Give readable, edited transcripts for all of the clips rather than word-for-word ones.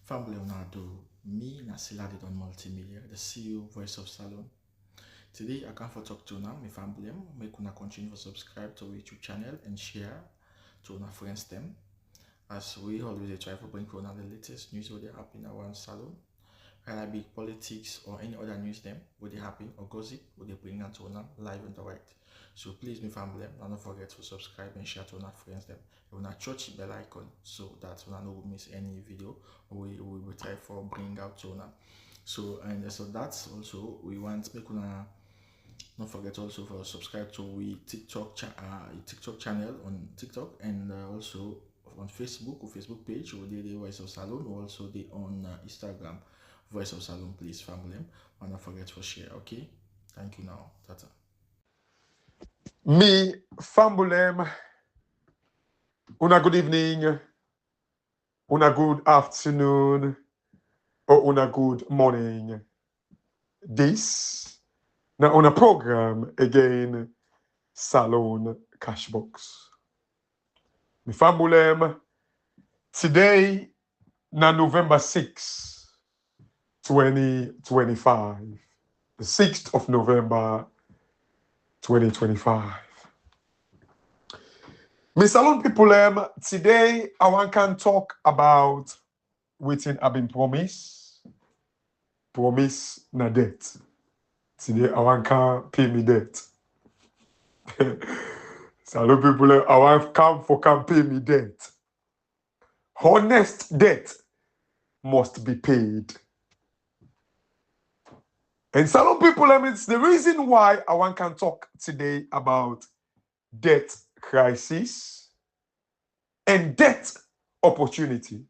Family Leonardo, me Nasila did on multimedia, the CEO voice of Salone. Today I come for talk to now, my family, make una continue to subscribe to our YouTube channel and share to our friends them. As we always try to bring on the latest news what they happen around Salone, whether it be politics or any other news them, what they happen or gossip, what they bring out to live and direct. So please, my family, don't forget to subscribe and share to our friends them. You wanna touch the bell icon so that you don't miss any video we will try for bring out to now. So that's also we want make una don't forget also for subscribe to we TikTok channel on TikTok and also on Facebook or Facebook page or the Voice of Salone or also the on Instagram Voice of Salone, please family. And don't forget to share. Okay, thank you now. Tata. Me, Fambulem, una good evening, una good afternoon, or una good morning. This, now on a program again, Salone Cashbox. Me Fambulem, today, na November 6, 2025. The 6th of November, 2025. Me Salone people, today I want to talk about wetin I've been promise na debt. Today I want to pay me debt. Salone people, I want come pay me debt. Honest debt must be paid. And Salone people, it's the reason why I want to talk today about debt crisis and debt opportunity.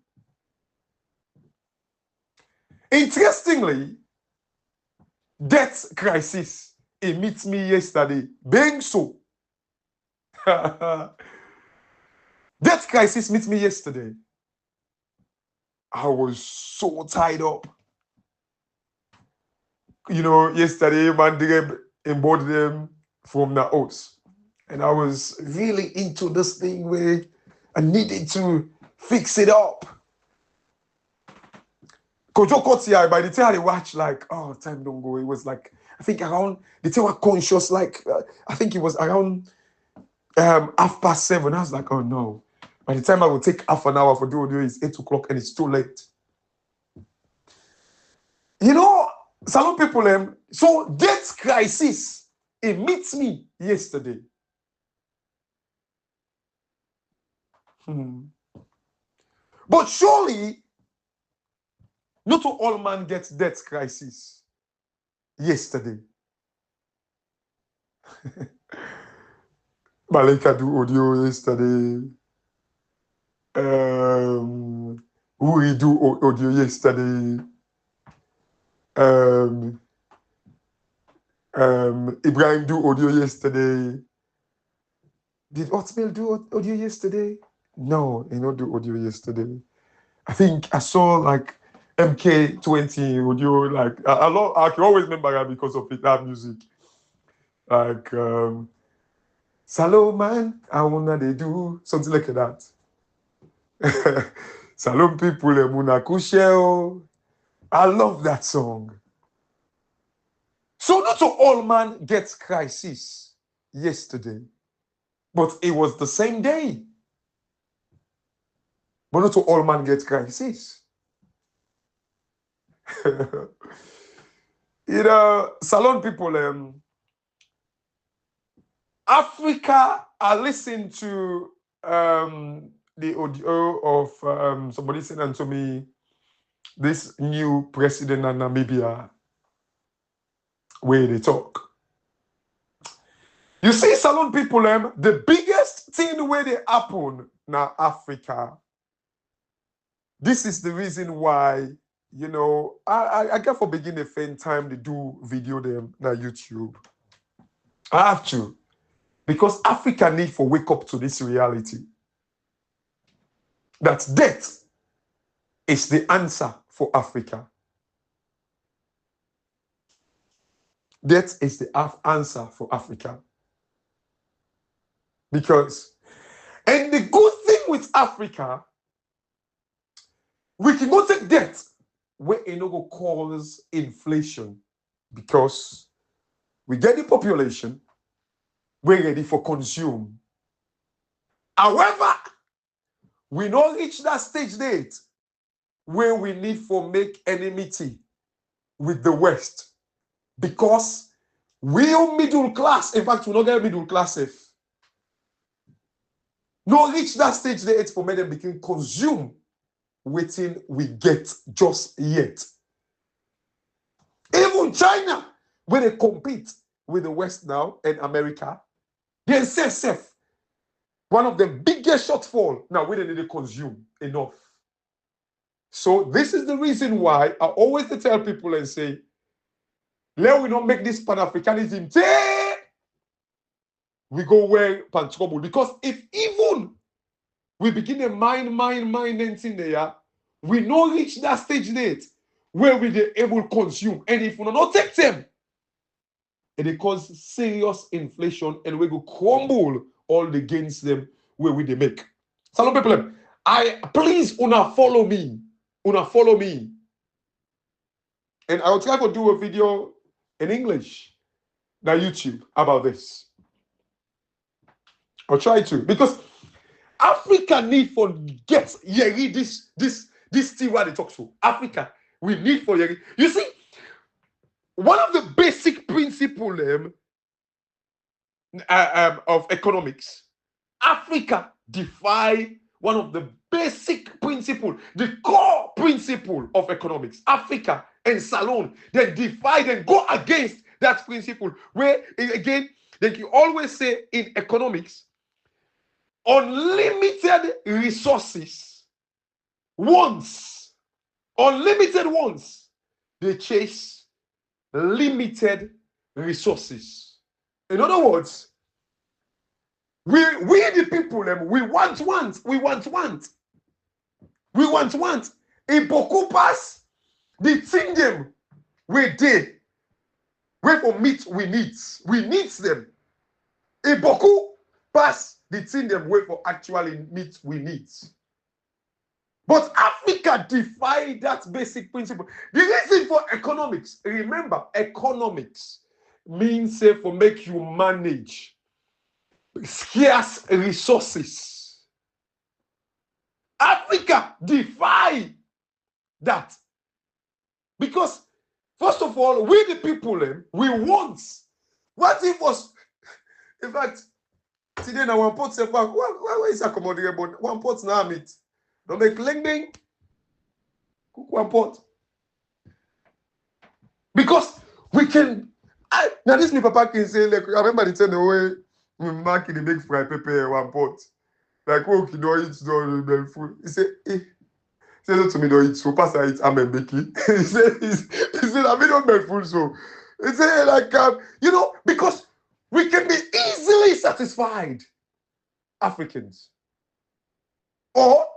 Interestingly, debt crisis, it meets me yesterday. Being so. Debt crisis meets me yesterday. I was so tied up. You know, yesterday, man, they embodied them from the house. And I was really into this thing where I needed to fix it up. Kojo Kotia, by the time I watched, like, oh, time don't go. It was like, I think around, the time I was conscious, like, I think it was around 7:30. I was like, oh no. By the time I would take half an hour for doing it's 8 o'clock and it's too late. You know, Salone people, so debt crisis, it meets me yesterday. But surely, not all man gets debt crisis yesterday. Malika do audio yesterday. Uri do audio yesterday. Ibrahim do audio yesterday. Did Otmail do audio yesterday? No, he not do audio yesterday. I think I saw like MK20 audio, like I can always remember that because of that music. Like Salone man, I wanna they do something like that. Salone people, Muna Kushel. I love that song. So not all man gets crisis yesterday, but it was the same day. But not all man gets crisis. You know, Salone people, Africa, I listened to the audio of somebody saying to me, this new president of Namibia, where they talk. You see, Salone people, the biggest thing where they happen now Africa. This is the reason why, you know, I get for begin a fan time to do video them na YouTube. I have to. Because Africa need for wake up to this reality. That debt is the answer for Africa. Debt is the answer for Africa. Because, and the good thing with Africa, we can go take debt where it no go cause inflation because we get the population, we're ready for consume. However, we don't reach that stage date where we need for make enmity with the West because we are middle class. In fact, we don't get middle class if no reach that stage date for make them begin consume waiting we get just yet. Even China, when they compete with the West now and America, they say safe. One of the biggest shortfall now we don't need to consume enough. So this is the reason why I always tell people and say, let we not make this Pan-Africanism we go where pan trouble. Because if even we begin a mine anything there, we not reach that stage date where we be able to consume. And if we not take them, it cause serious inflation and we go crumble all the gains them where we they make. Salone people, I please una follow me. Una follow me. And I'll try to do a video in English on YouTube about this. I'll try to because Africa need for get yeri this thing what they talk to. Africa, we need for yeri. You see, one of the basic principles of economics, Africa defy one of the basic principle, the core principle of economics. Africa and Salone, they defy and go against that principle. Where again, they can always say in economics, unlimited resources, unlimited wants, they chase limited resources. In other words, we the people, we want. If beaucoup pass, the thing them, we did. We for meet, we need them. If beaucoup pass, the thing them wait for actually meet we need. But Africa defy that basic principle. The reason for economics, remember, economics means for make you manage scarce resources. Africa defy that. Because, first of all, we the people, we want. What if was, in fact, today now one pot say, where is accommodation? But one pot now meet. Don't make ling cook one pot. Because we can, now this my papa can say, like, I remember the time the way we mark the make fried pepper one pot. Like, oh, you don't eat the food. He said, say no to me, don't eat, so pass I eat, I'm a baking. he said, I mean, don't make food, so. He said, like, you know, because we can be easily satisfied, Africans. Or,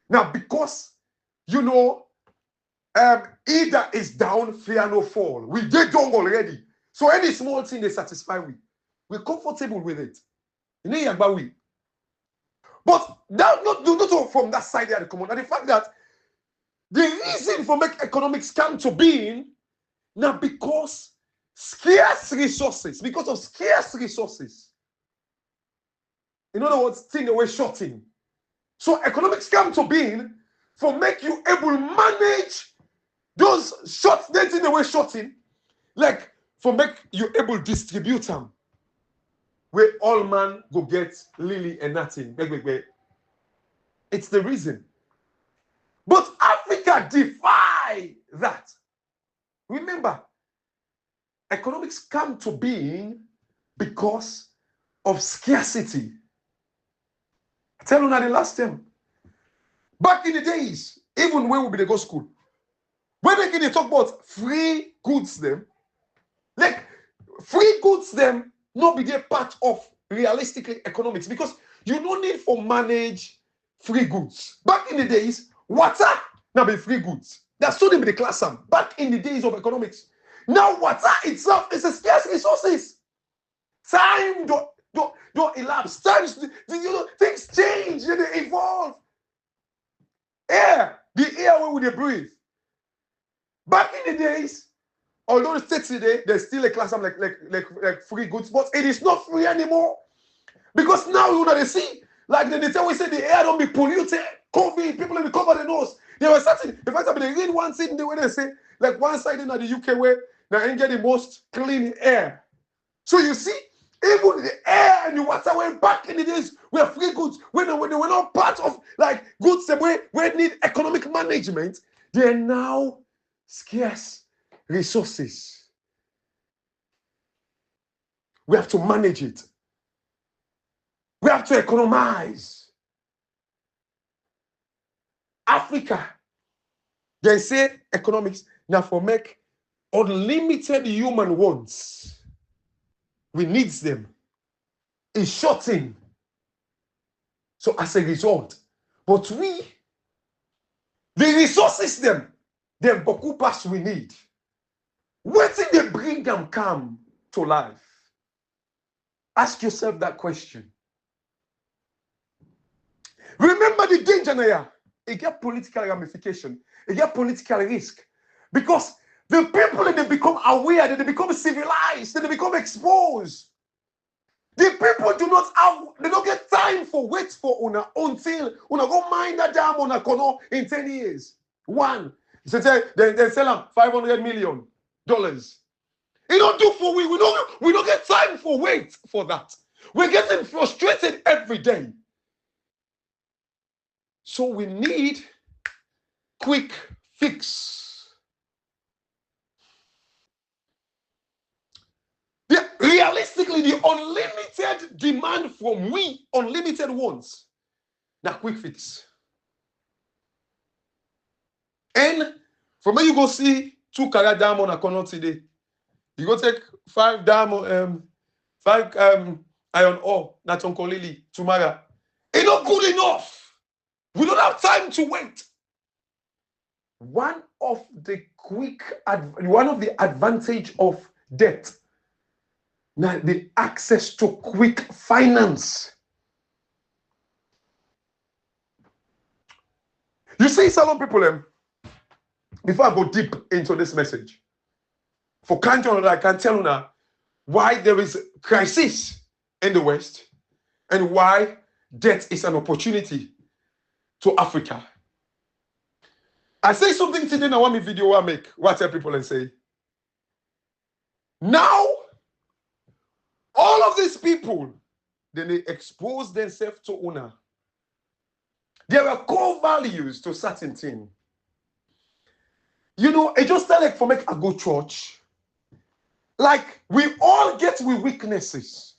now, because, you know, either is down, fear no fall. We did wrong already. So any small thing they satisfy with. We're comfortable with it. You know, we. But that not from that side there, the common. And the fact that the reason for make economics come to being now because because of scarce resources. In other words, thing away shorting. So economics come to being for make you able to manage those short things away shorting, like for make you able to distribute them. Where all man go get lily and nothing. It's the reason. But Africa defy that. Remember, economics come to being because of scarcity. I tell you now the last time. Back in the days, even when we go school, when they talk about free goods them, like free goods them not be their part of realistic economics because you don't need for manage free goods. Back in the days, water now be free goods. That's so they be the class sum. Back in the days of economics. Now water itself is a scarce resources. Time don't elapse. Times, you know, things change and they evolve. Air, the air where we they breathe. Back in the days, although the states today, there's still a class of like free goods, but it is not free anymore. Because now you know they see, like they tell we say the air don't be polluted, COVID, people in the cover the nose. They were starting, in fact, they read one thing the way they say, like one side in the UK where they ain't get the most clean air. So you see, even the air and the water were back in the days were free goods. When they were not part of like goods that where need economic management, they are now scarce resources. We have to manage it. We have to economize. Africa, they say economics now for make unlimited human wants. We need them. It's shorting. So as a result, but we, the resources them beaucoup pass we need. What did they bring them come to life? Ask yourself that question. Remember the danger now. It get political ramification. It get political risk. Because the people, they become aware, they become civilized, they become exposed. The people do not have, they don't get time for wait for una until una go mind that damn una kono in 10 years. One. They sell them $500 million. It don't do for we don't get time for wait for that. We're getting frustrated every day. So we need quick fix. Realistically, the unlimited demand from we, unlimited wants, now quick fix. And from where you go see 2 carat diamond account today, you go take 5 diamond, 5 iron ore, not Lily tomorrow. It's not good enough. We don't have time to wait. One of the advantage of debt, now the access to quick finance. You see, Salone people, before I go deep into this message, for country I can tell you now why there is crisis in the West and why debt is an opportunity to Africa. I say something today in a one video I make. What tell people and say, now all of these people, then they expose themselves to honor. There are core values to certain things. You know, it just like for make a good church. Like we all get with weaknesses.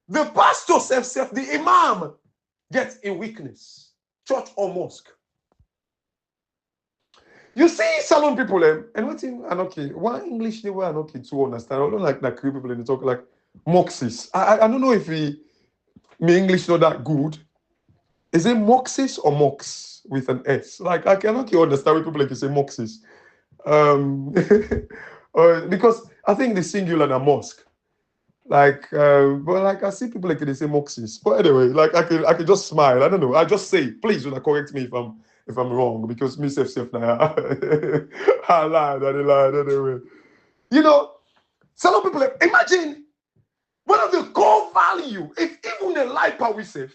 The pastor self, the imam gets a weakness. Church or mosque. You see, Salone people, and what thing okay? One English they were okay to understand. I don't like that Creole people in the talk like moxis. I don't know if my English not that good. Is it moxis or mox with an S? Like I cannot understand when people like to say moxis. Because I think the singular are mosque. Like, but like I see people like they say moxis. But anyway, like I can just smile. I don't know. I just say, please, will correct me if I'm wrong, because me self now I lied anyway. You know, some people imagine one of the core value, if even the life we safe,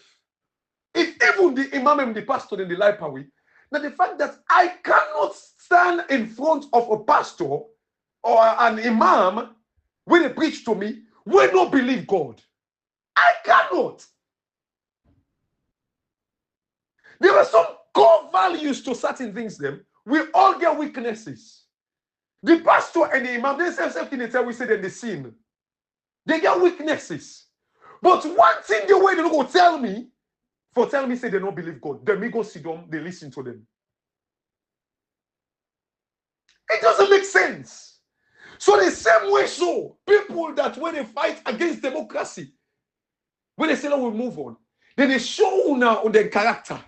if even the imam and the pastor in the life we, now the fact that I cannot stand in front of a pastor or an imam when they preach to me, we don't believe God. I cannot. There are some core values to certain things. We all get weaknesses. The pastor and the imam, they themselves in the tell we say that they sin. They get weaknesses. But one thing the way they don't go tell me say they don't believe God. Then me go see them, they listen to them. It doesn't make sense. So the same way, so people that when they fight against democracy, when they say that we move on, then they show now on their character.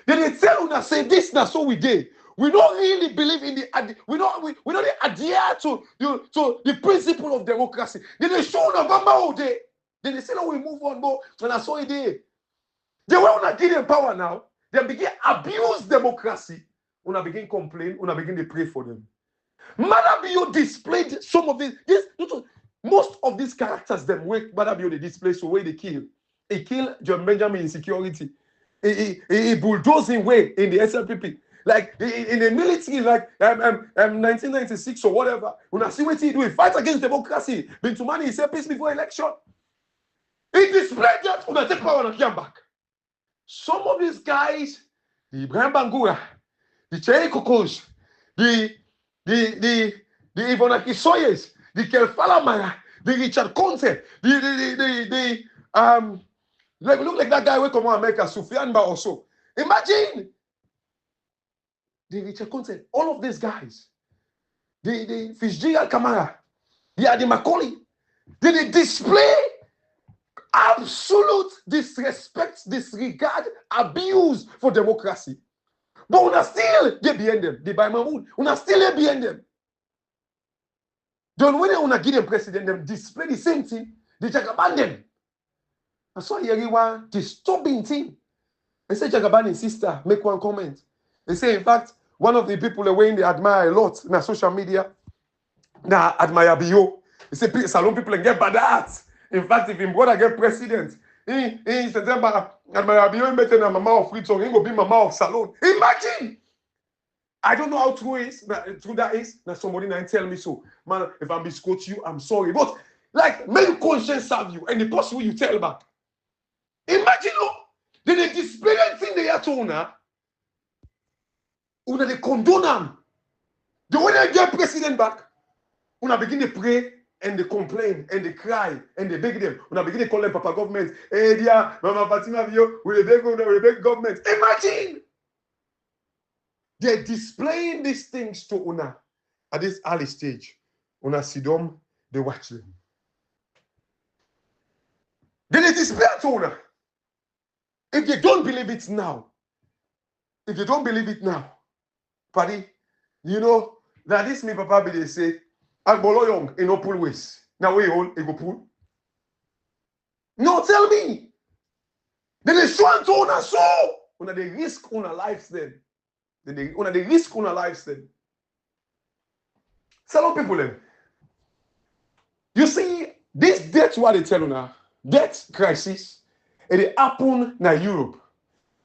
Then they tell you now, say this now, so we did. We don't really believe in the we don't adhere to the principle of democracy. Then they show now all day. Then they say that we move on, but when I saw it, they want to give them power now. They begin abuse democracy. una begin complain, una begin to pray for them. Madabio displayed some of most of these characters, them where Madabio they display, so where they kill. He killed John Benjamin in security. He bulldozing way in the SLPP. Like in the military, like 1996 or whatever. When I see what he do, he fight against democracy. Bintumani, he said peace before election. He displayed that when I take power and come back. Some of these guys, the Ibrahim Bangura, the Cherry Kokos, the Ivonaki Soyes, the Kelfala Maya, the Richard Conte, like look like that guy who come on America, Sufyan Ba also. Imagine the Richard Conte, all of these guys, the Fitzgerald Kamara, the Macaulay, they display absolute disrespect, disregard, abuse for democracy. But we are still there behind them. They buy Mahmoud. We are still there behind them. Then when they give them president, them display the same thing. They Jagaban them. I saw here one disturbing thing. They say Jagaban his sister make one comment. They say, in fact, one of the people they admire a lot in social media. Now admire Bio. They say Salone people get bad at. In fact, if him brother get president, in September, admire Bio making a mama of Fritzong, he go be mama of Salone. Imagine. I don't know how true that is. Now somebody now tell me so. Man, if I misquote you, I'm sorry. But like, make conscience serve you, and the person you tell back. Imagine, look, they display anything they are to una they condone them. The way they get president back, una begin to pray and they complain and they cry and they beg them. Una begin to call them Papa government. Hey, dear, Mama Fatima, we beg government. Imagine. They're displaying these things to una at this early stage. Una see them, they watch them. Then they display it to una. If you don't believe it now, Paddy, you know, that this me papa be they say, Agbolo young, in no pull ways. Now we all go pull. No, tell me. Then they show to una so. Una they risk una lives then. Una they risk una lives then. Salone people then. You see, this death what they tell una, death crisis, it happened in Europe.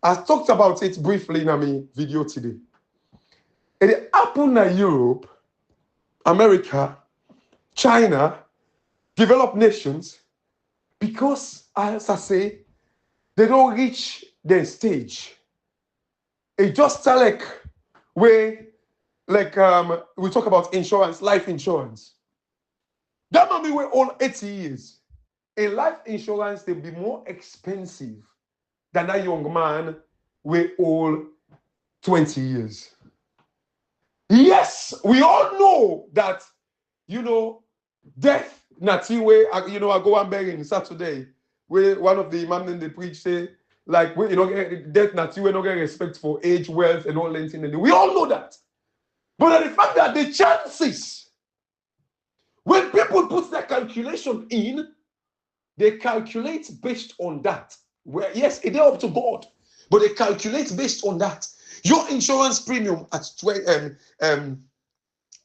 I talked about it briefly in my video today. It happened in Europe, America, China, developed nations, because, as I say, they don't reach their stage. It just like where, like we talk about insurance, life insurance. That might be where all 80 years. In life insurance, they'll be more expensive than that young man with all 20 years. Yes, we all know that, you know, death, Natiwe, you know, I go and burying Saturday, where one of the imams in the preach say, like, you know, death, Natiwe, no get respect for age, wealth, and all that thing. We all know that. But the fact that the chances, when people put their calculation in, they calculate based on that. Where, yes, it is up to God, but they calculate based on that. Your insurance premium at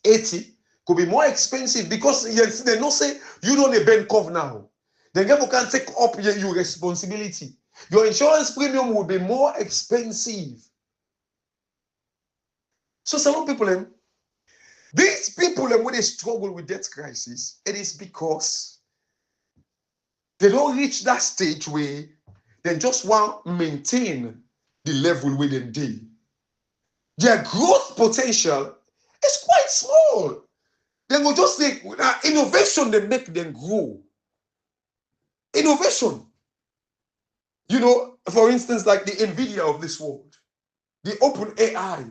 80 could be more expensive because yes, they don't say you don't need bend curve now. The government can take up your responsibility. Your insurance premium will be more expensive. So some people, these people, when they struggle with debt crisis, it is because they don't reach that stage where they just want to maintain the level where they do. Their growth potential is quite small. They will just say, innovation, they make them grow. Innovation. You know, for instance, like the NVIDIA of this world, the open AI,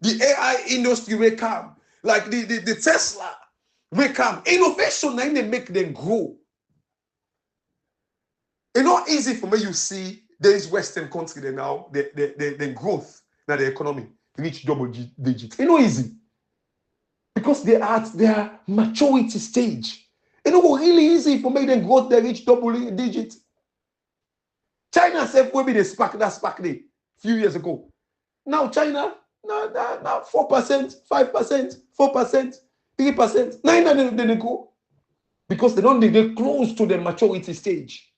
the AI industry will come, like the Tesla will come. Innovation, then they make them grow. It's not easy for me, you see, there is Western country there now, the growth that the economy reach double digits. It's not easy. Because they are at their maturity stage. It's not really easy for me them growth they reach double digits. China said maybe they spark that spark day a few years ago. Now China, Now 4%, 5%, 4%, 3%. 9 they go. Because they're close to the maturity stage.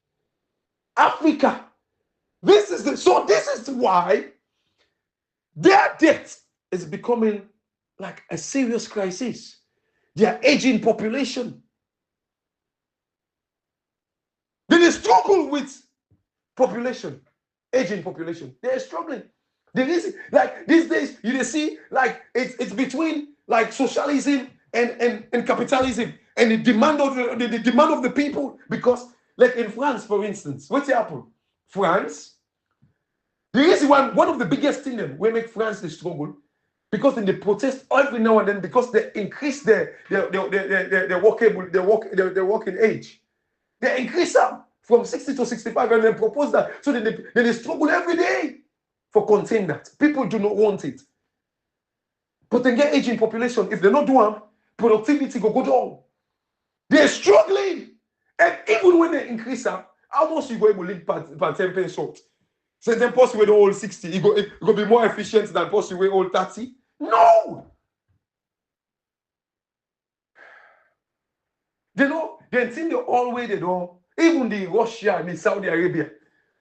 Africa, this is why their debt is becoming like a serious crisis. Their aging population. They struggle with population, aging population. They're struggling. There is like these days, you see, like it's between like socialism and capitalism and the demand of the demand of the people. Because like in France, for instance, what's happened? France, the reason one of the biggest things that will make France struggle, because then they protest every now and then because they increase their working age. They increase them from 60 to 65 and then propose that. So they struggle every day for contain that. People do not want it. But they get aging population. If they not do them, productivity go down. They're struggling. And even when they increase them, how much you go able to live per 10% short? So then post with the old 60, it go be more efficient than post with old 30. No! They know, they think the all way they don't. Even the Russia and the Saudi Arabia,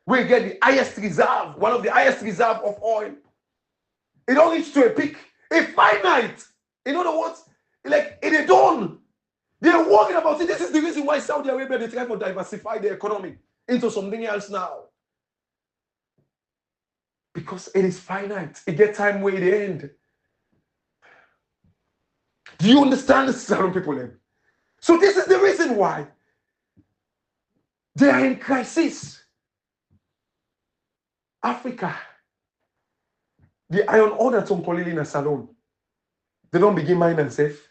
we get the highest reserve, one of the highest reserve of oil. It don't reach to a peak, a finite. In other words, like it is done. They're worrying about it. This is the reason why Saudi Arabia they try to diversify their economy into something else now. Because it is finite. It gets time where it end. Do you understand this, Salone people? So this is the reason why they are in crisis. Africa, the iron ore that's on Kolili in Salone, they don't begin mine and safe.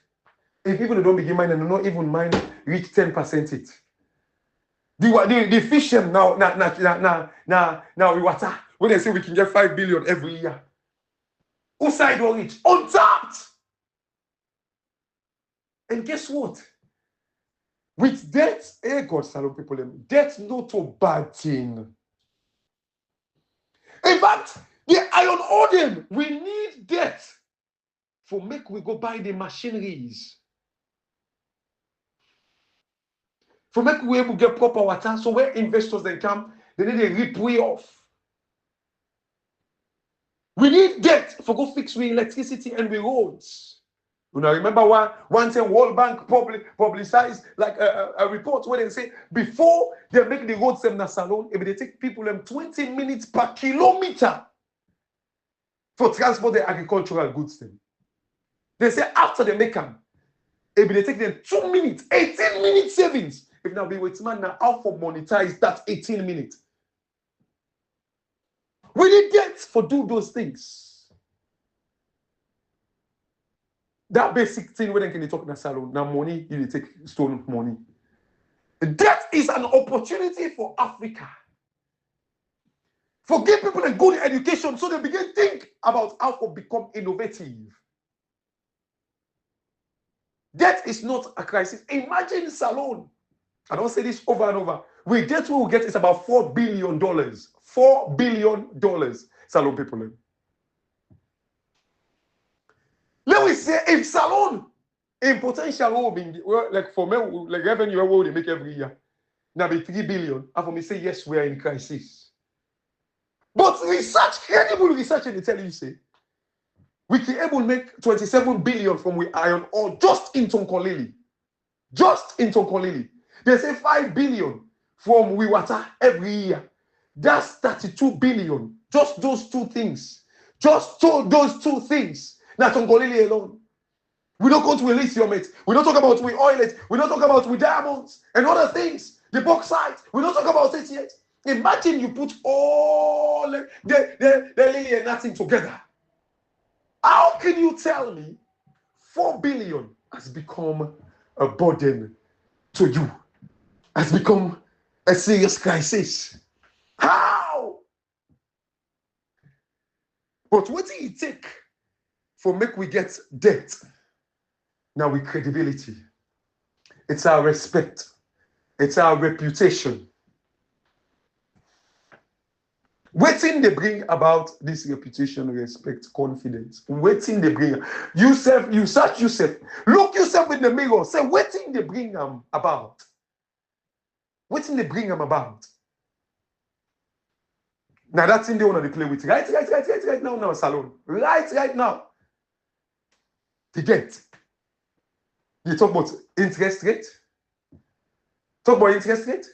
If people don't begin mine and they don't even mine reach 10% it. The fish now we water when they say we can get 5 billion every year. Who side will reach? Untapped. And guess what? With debt, God, Salone people, debt not a bad thing. In fact, the iron ore them, we need debt for make we go buy the machineries. For make we able to get proper water, so where investors then come, they need a rip way off. We need debt for go fix we electricity and we roads. You know, remember one time World Bank publicized like a report where they say before they make the roads in Salone, if they take people 20 minutes per kilometer for transport the agricultural goods. They say after they make them, if they take them 2 minutes, 18 minutes savings. If now be with man now, how for monetize that 18 minutes? We need debt for do those things. That basic thing when they can talk in a salon, now money, you take stolen money. That is an opportunity for Africa. For give people a good education so they begin to think about how to become innovative. That is not a crisis. Imagine Salone. I don't say this over and over. With debt we will get is about $4 billion. $4 billion. Salone people. Let me say if Salone in potential will be like for me, like revenue what they make every year. Now be 3 billion. And for me say yes, we are in crisis. But research, credible research, and they tell you say we can able to make 27 billion from we iron ore just in Tonkolili. Just in Tonkolili. They say 5 billion from we water every year. That's 32 billion. Just those two things. Just those two things. Now Tonkolili alone. We don't go to lithium it. We don't talk about we oil it. We don't talk about we diamonds and other things. The bauxite. We don't talk about it yet. Imagine you put all the lily and nothing together. How can you tell me 4 billion has become a burden to you? Has become a serious crisis? How? But what do you take for make we get debt? Now with credibility. It's our respect. It's our reputation. Waiting they bring about this reputation, respect, confidence. Waiting they bring. You search yourself. Look yourself in the mirror. Say, waiting they bring about. Waiting they bring about. Now that's in the one they play with. Right now, Salone. Right now. To get. You talk about interest rate. Talk about interest rate.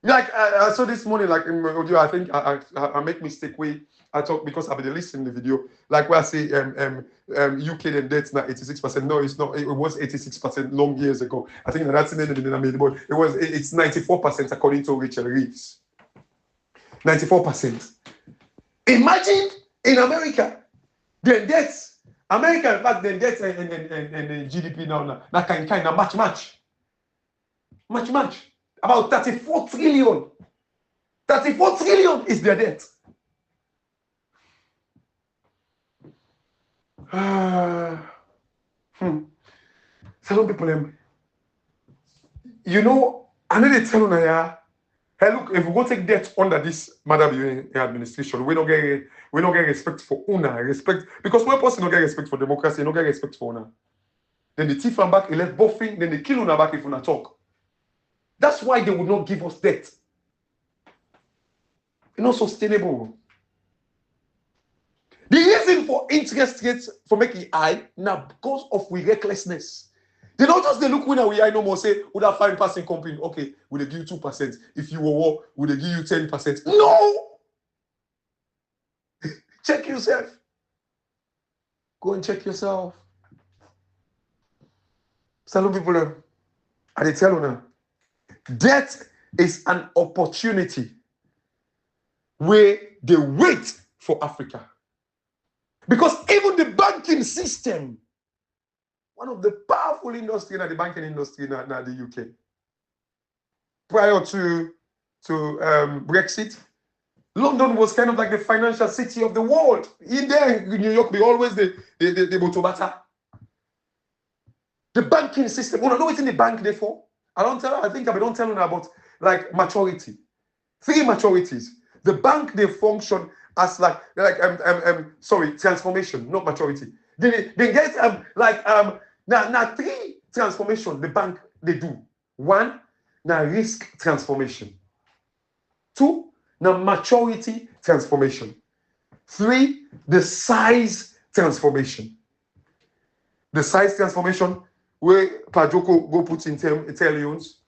Like I saw this morning, like in my audio, I think I make mistake way I talk because I've been listening to the video. Like where I say UK then debt's now 86%. No, it's not. It was 86% long years ago. I think that's in the I made, but it's 94% according to Rachel Reeves. 94%. Imagine in America, the debts. America, in fact, the debts and GDP now kind of match. About 34 trillion. 34 trillion is their debt. Some people, you know, I know they tell you now, hey, look, if we go take debt under this Madam administration, we don't get respect for UNA, respect, because one person don't get respect for democracy, don't get respect for UNA. Then the thief and back, he left buffing, then they kill UNA back if UNA talk. That's why they would not give us debt. It's not sustainable. The reason for interest rates for making high now because of we recklessness. They don't just they look when we I no more say would have 5% company. Okay, would they give you 2%? If you were war, would they give you 10%? No! Check yourself. Go and check yourself. Salone people, I they tell you now. Debt is an opportunity where they wait for Africa. Because even the banking system, one of the powerful industry in the banking industry in the UK, prior to Brexit, London was kind of like the financial city of the world. In there, in New York, they always the Botobata. The banking system. You know what's in the bank there for? I don't tell you about like maturity. 3 maturities. The bank they function as transformation, not maturity. They get now 3 transformation the bank they do. 1, now risk transformation. 2, now maturity transformation. 3, the size transformation. The size transformation where Pajoko go put in Italians,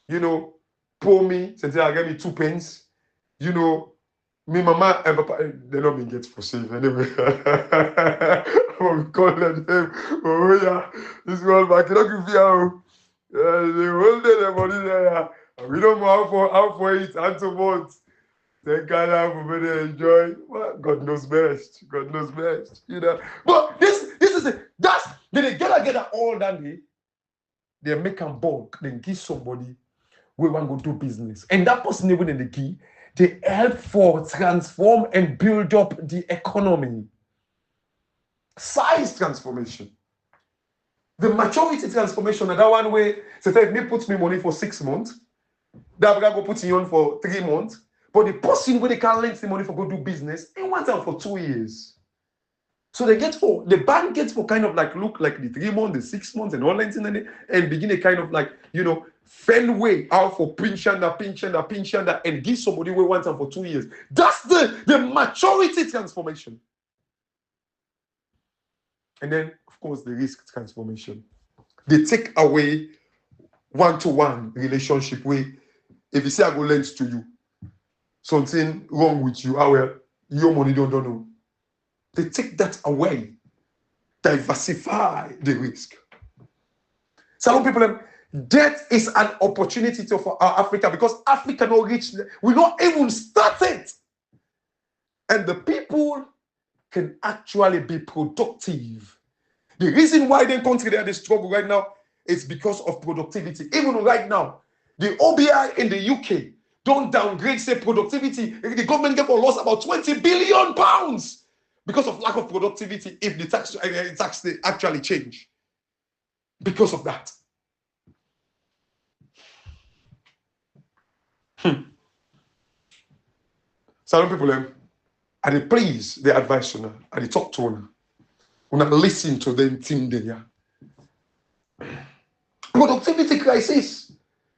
you know, pour me, say I give me 2 pence, you know. Me mama and papa, they don't mean get for save anyway. I'm calling them. Oh yeah, this one back. You don't give you the whole day the money there. We don't know how for it and to vote. Thank God for me to enjoy. Well, God knows best. God knows best. You know. But this is it. That's they get all that day. They make them bulk. Then give somebody we want to go do business, and that person even in the key. They help for transform and build up the economy. Size transformation. The maturity transformation, that one way, so if me put me money for 6 months, that guy go put you on for 3 months, but the person where they can lend the money for go do business, they want them for 2 years. So they get for, the bank gets for kind of like, look like the 3 months, the 6 months and all that, and begin a kind of like, you know, fend way out for pinch under, and give somebody who wants them for 2 years. That's the maturity transformation. And then, of course, the risk transformation. They take away one-to-one relationship where if you say I go lend to you, something wrong with you, how well, your money don't know. They take that away, diversify the risk. Some people, debt is an opportunity for Africa because Africa not reach, we not even started. And the people can actually be productive. The reason why they country they are the struggle right now is because of productivity. Even right now, the OBI in the UK don't downgrade say productivity. The government get for loss about £20 billion because of lack of productivity if the tax they actually change. Because of that. Salone people, I dey please the advice una, I dey talk to una. Una listen to them thing there. Productivity crisis.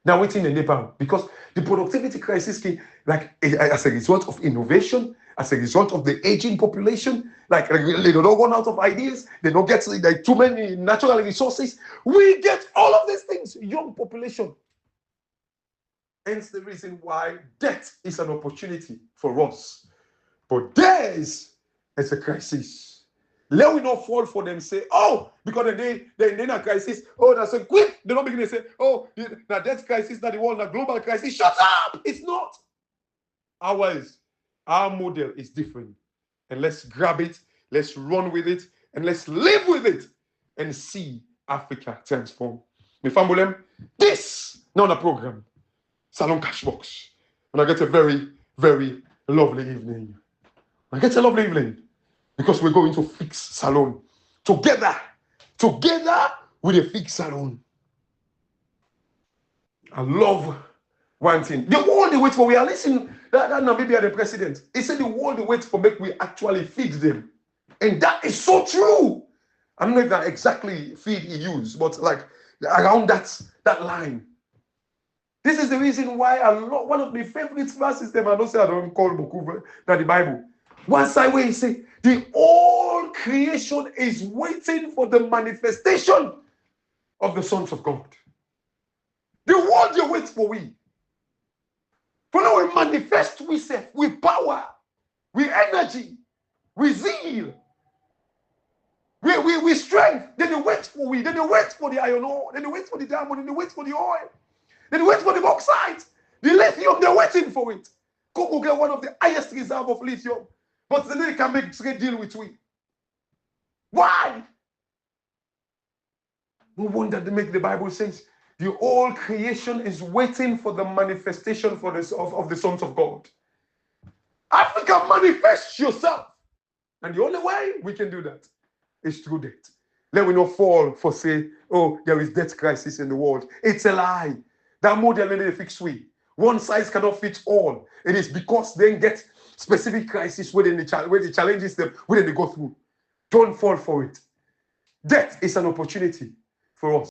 Now waiting in Nepal because the productivity crisis came like as a result of innovation, as a result of the aging population. Like they don't run out of ideas, they don't get like too many natural resources. We get all of these things, young population. Hence the reason why death is an opportunity for us. But theirs is a crisis. Let we not fall for them, say, oh, because they're in a crisis, oh, that's a quick. They don't begin to say, oh, the death crisis, not the world, the global crisis. Shut up! It's not. Ours, our model is different. And let's grab it, let's run with it, and let's live with it and see Africa transform. My family, this, not a program, Salone Cashbox. And I get a very, very lovely evening. I get a lovely evening. Because we're going to fix Salone together with a fix Salone. I love one thing. The world they wait for, we are listening. That Namibia the president. He said the world they wait for make we actually feed them. And that is so true. I don't know if that exactly feed he used, but like around that line. This is the reason why I love one of my favorite verses them. I don't say I don't call Boku that the Bible. One side where he say, the whole creation is waiting for the manifestation of the sons of God. The world you wait for we. For now we manifest with power, with energy, with zeal, with strength. Then they wait for we. Then they wait for the iron ore. Then they wait for the diamond. Then they wait for the oil. Then they wait for the bauxite. The lithium, they're waiting for it. Congo get one of the highest reserve of lithium. But then they can make trade deal with we. Why? No wonder they make the Bible says the whole creation is waiting for the manifestation of the sons of God. Africa, manifest yourself. And the only way we can do that is through death. Let we not fall for say, oh, there is death crisis in the world. It's a lie. That model they fix we. One size cannot fit all. It is because they get specific crisis where the challenges them, where they go through. Don't fall for it. Death is an opportunity for us.